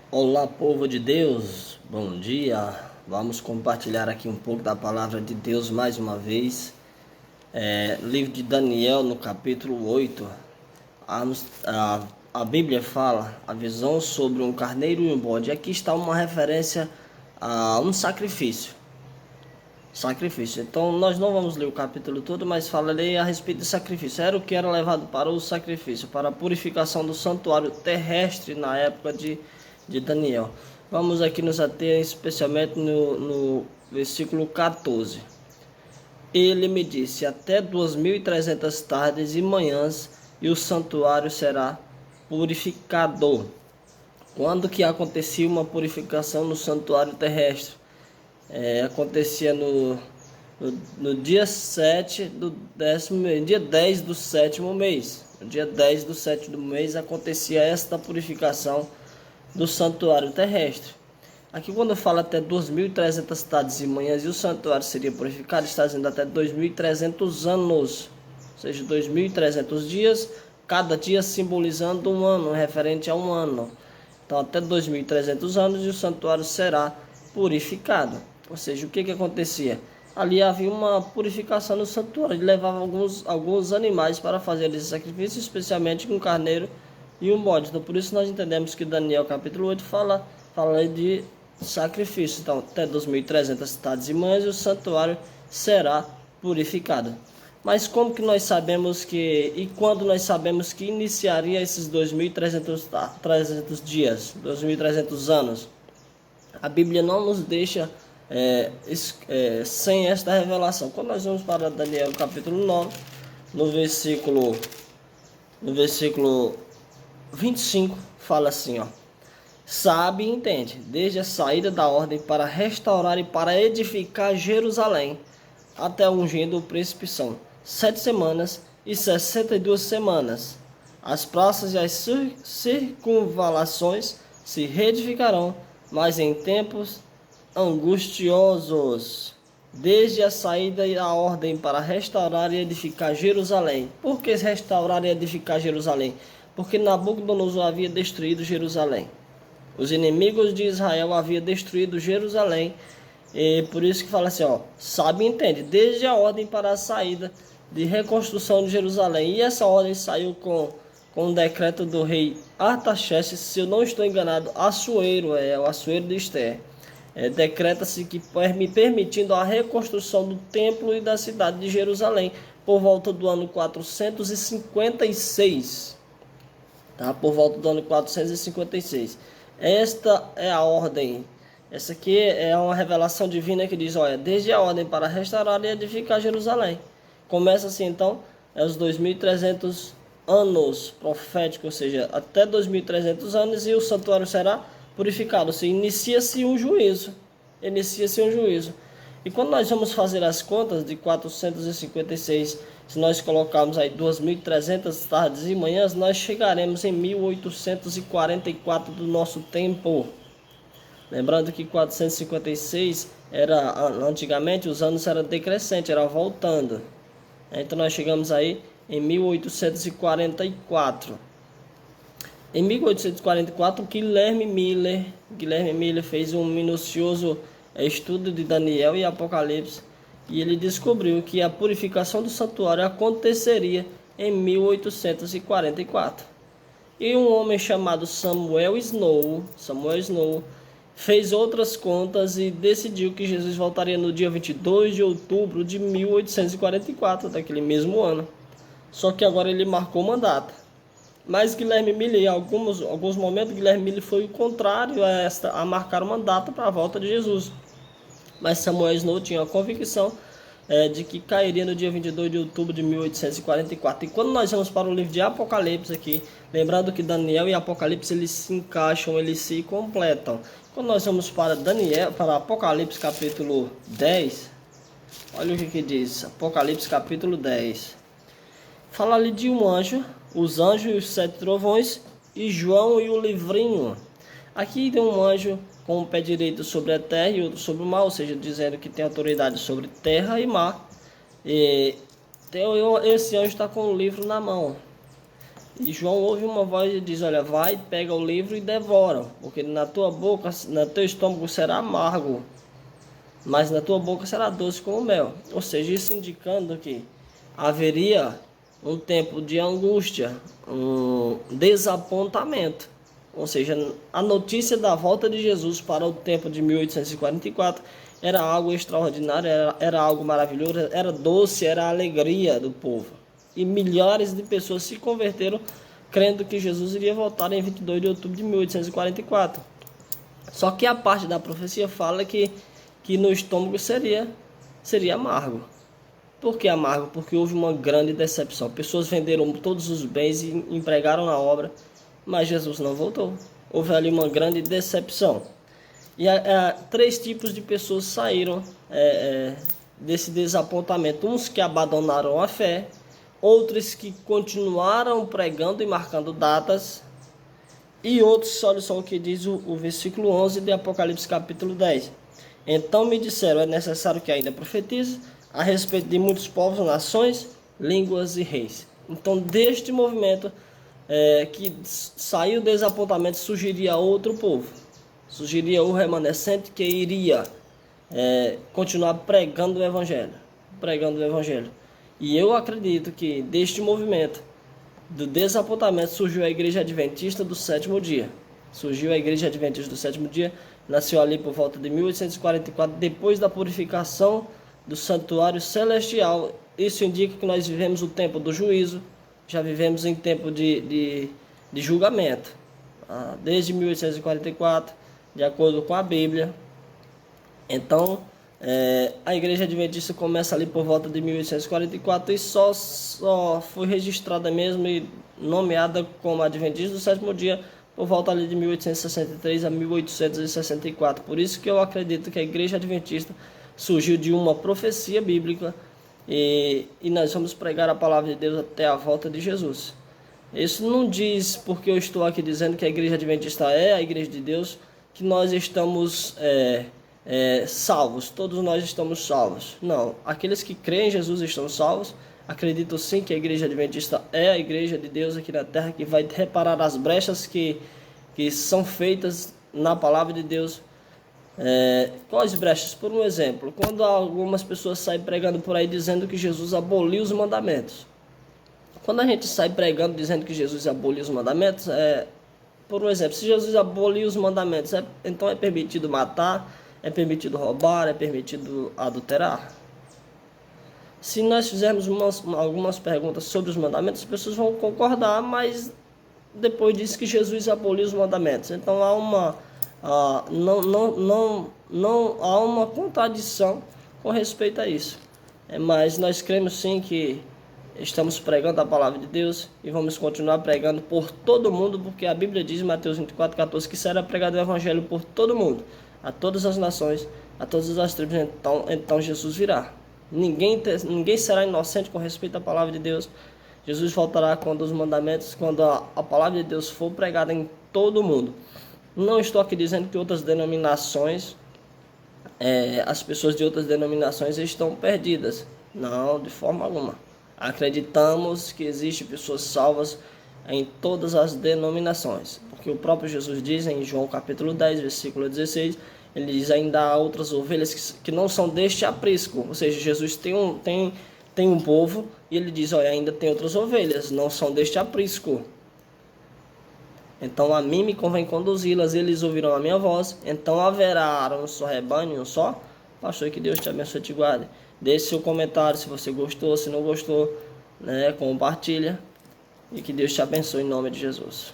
Olá, povo de Deus, bom dia. Vamos compartilhar aqui um pouco da palavra de Deus mais uma vez. Livro de Daniel, no capítulo 8. A Bíblia fala a visão sobre um carneiro e um bode. Aqui está uma referência a um sacrifício. Então, nós não vamos ler o capítulo todo, mas falarei a respeito de sacrifício. Era o que era levado para o sacrifício, para a purificação do santuário terrestre na época de Daniel. Vamos aqui nos ater especialmente no versículo 14. Ele me disse: até 2.300 tardes e manhãs, e o santuário será purificado. Quando que acontecia uma purificação no santuário terrestre? Acontecia no dia 7 do décimo mês, dia 10 do sétimo mês. No dia 10 do sétimo mês acontecia esta purificação do santuário terrestre. Aqui quando fala até 2.300 tardes e manhãs e o santuário seria purificado, está dizendo até 2.300 anos, ou seja, 2.300 dias, cada dia simbolizando um ano, referente a um ano. Então até 2.300 anos e o santuário será purificado. Ou seja, o que acontecia? Ali havia uma purificação no santuário. Ele levava alguns animais para fazer esse sacrifício, especialmente um carneiro e um bode. Então, por isso nós entendemos que Daniel capítulo 8 fala de sacrifício. Então, até 2.300 tardes e manhãs e o santuário será purificado. Mas como que nós sabemos e quando nós sabemos que iniciaria esses 2.300 dias, 2.300 anos? A Bíblia não nos deixa sem esta revelação. Quando nós vamos para Daniel capítulo 9, no versículo 25, fala assim, ó: sabe e entende, desde a saída da ordem para restaurar e para edificar Jerusalém, até o ungindo o príncipe são 7 semanas e 62 semanas. As praças e as circunvalações se reedificarão, mas em tempos angustiosos. Desde a saída e a ordem para restaurar e edificar Jerusalém. Por que restaurar e edificar Jerusalém? Porque Nabucodonosor havia destruído Jerusalém. Os inimigos de Israel haviam destruído Jerusalém. E por isso que fala assim, ó, sabe e entende, desde a ordem para a saída de reconstrução de Jerusalém. E essa ordem saiu com o decreto do rei Artaxerxes, se eu não estou enganado, Assuero, o Assuero de Esther. Decreta-se que permitindo a reconstrução do templo e da cidade de Jerusalém por volta do ano 456. Tá? Por volta do ano 456. Esta é a ordem. Essa aqui é uma revelação divina que diz, olha, desde a ordem para restaurar e edificar Jerusalém. Começa assim então, os 2.300 anos proféticos, ou seja, até 2.300 anos e o santuário será purificado. Ou seja, inicia-se um juízo. E quando nós vamos fazer as contas de 456, se nós colocarmos aí 2.300 tardes e manhãs, nós chegaremos em 1844 do nosso tempo. Lembrando que 456 antigamente os anos eram decrescentes, era voltando. Então nós chegamos aí em 1844. Em 1844, Guilherme Miller fez um minucioso estudo de Daniel e Apocalipse e ele descobriu que a purificação do santuário aconteceria em 1844. E um homem chamado Samuel Snow fez outras contas e decidiu que Jesus voltaria no dia 22 de outubro de 1844, daquele mesmo ano. Só que agora ele marcou uma data. Mas Guilherme Miller, em alguns momentos, Guilherme Miller foi o contrário a marcar uma data para a volta de Jesus. Mas Samuel Snow tinha a convicção de que cairia no dia 22 de outubro de 1844. E quando nós vamos para o livro de Apocalipse aqui, lembrando que Daniel e Apocalipse eles se encaixam, eles se completam. Quando nós vamos para Apocalipse capítulo 10, olha o que diz, Apocalipse capítulo 10. Fala ali de um anjo, os anjos e os 7 trovões, e João e o livrinho. Aqui tem um anjo com o pé direito sobre a terra e outro sobre o mar, ou seja, dizendo que tem autoridade sobre terra e mar. E esse anjo está com o livro na mão. E João ouve uma voz e diz: olha, vai, pega o livro e devora, porque na tua boca, no teu estômago será amargo, mas na tua boca será doce como mel. Ou seja, isso indicando que haveria um tempo de angústia, um desapontamento. Ou seja, a notícia da volta de Jesus para o tempo de 1844 era algo extraordinário, era algo maravilhoso, era doce, era a alegria do povo. E milhares de pessoas se converteram crendo que Jesus iria voltar em 22 de outubro de 1844. Só que a parte da profecia fala que no estômago seria amargo. Por que amargo? Porque houve uma grande decepção. Pessoas venderam todos os bens e empregaram na obra, mas Jesus não voltou. Houve ali uma grande decepção. E três tipos de pessoas saíram desse desapontamento. Uns que abandonaram a fé, outros que continuaram pregando e marcando datas, e outros, olha só o que diz o versículo 11 de Apocalipse capítulo 10. Então me disseram, é necessário que ainda profetize a respeito de muitos povos, nações, línguas e reis. Então, deste movimento que saiu do desapontamento, surgiria outro povo. Surgiria o remanescente que iria continuar pregando o Evangelho. E eu acredito que deste movimento, do desapontamento, surgiu a Igreja Adventista do Sétimo Dia. Nasceu ali por volta de 1844, depois da purificação do santuário celestial. Isso indica que nós vivemos o tempo do juízo, já vivemos em tempo de julgamento, desde 1844, de acordo com a Bíblia. Então, a Igreja Adventista começa ali por volta de 1844 e só foi registrada mesmo e nomeada como Adventista do Sétimo Dia por volta ali de 1863 a 1864. Por isso que eu acredito que a Igreja Adventista surgiu de uma profecia bíblica e nós vamos pregar a palavra de Deus até a volta de Jesus. Isso não diz, porque eu estou aqui dizendo que a Igreja Adventista é a Igreja de Deus, que nós estamos salvos, todos nós estamos salvos. Não, aqueles que creem em Jesus estão salvos. Acredito sim que a Igreja Adventista é a Igreja de Deus aqui na terra, que vai reparar as brechas que são feitas na palavra de Deus. Quais brechas? Por um exemplo, quando algumas pessoas saem pregando por aí dizendo que Jesus aboliu os mandamentos. Quando a gente sai pregando dizendo que Jesus aboliu os mandamentos, por um exemplo, se Jesus aboliu os mandamentos, então é permitido matar, é permitido roubar, é permitido adulterar? Se nós fizermos algumas perguntas sobre os mandamentos, as pessoas vão concordar, mas depois diz que Jesus aboliu os mandamentos. Então não há uma contradição com respeito a isso. Mas nós cremos sim que estamos pregando a palavra de Deus e vamos continuar pregando por todo mundo, porque a Bíblia diz em Mateus 24:14 que será pregado o Evangelho por todo mundo, a todas as nações, a todas as tribos. Então Jesus virá. Ninguém será inocente com respeito à palavra de Deus. Jesus voltará quando a palavra de Deus for pregada em todo o mundo. Não estou aqui dizendo que outras denominações, as pessoas de outras denominações estão perdidas. Não, de forma alguma. Acreditamos que existem pessoas salvas em todas as denominações. Porque o próprio Jesus diz em João capítulo 10, versículo 16, ele diz: ainda há outras ovelhas que não são deste aprisco. Ou seja, Jesus tem um povo e ele diz: olha, ainda tem outras ovelhas, não são deste aprisco. Então a mim me convém conduzi-las, eles ouvirão a minha voz, então haverá um só rebanho, um só pastor. Que Deus te abençoe e te guarde. Deixe seu comentário se você gostou, se não gostou, compartilha, e que Deus te abençoe em nome de Jesus.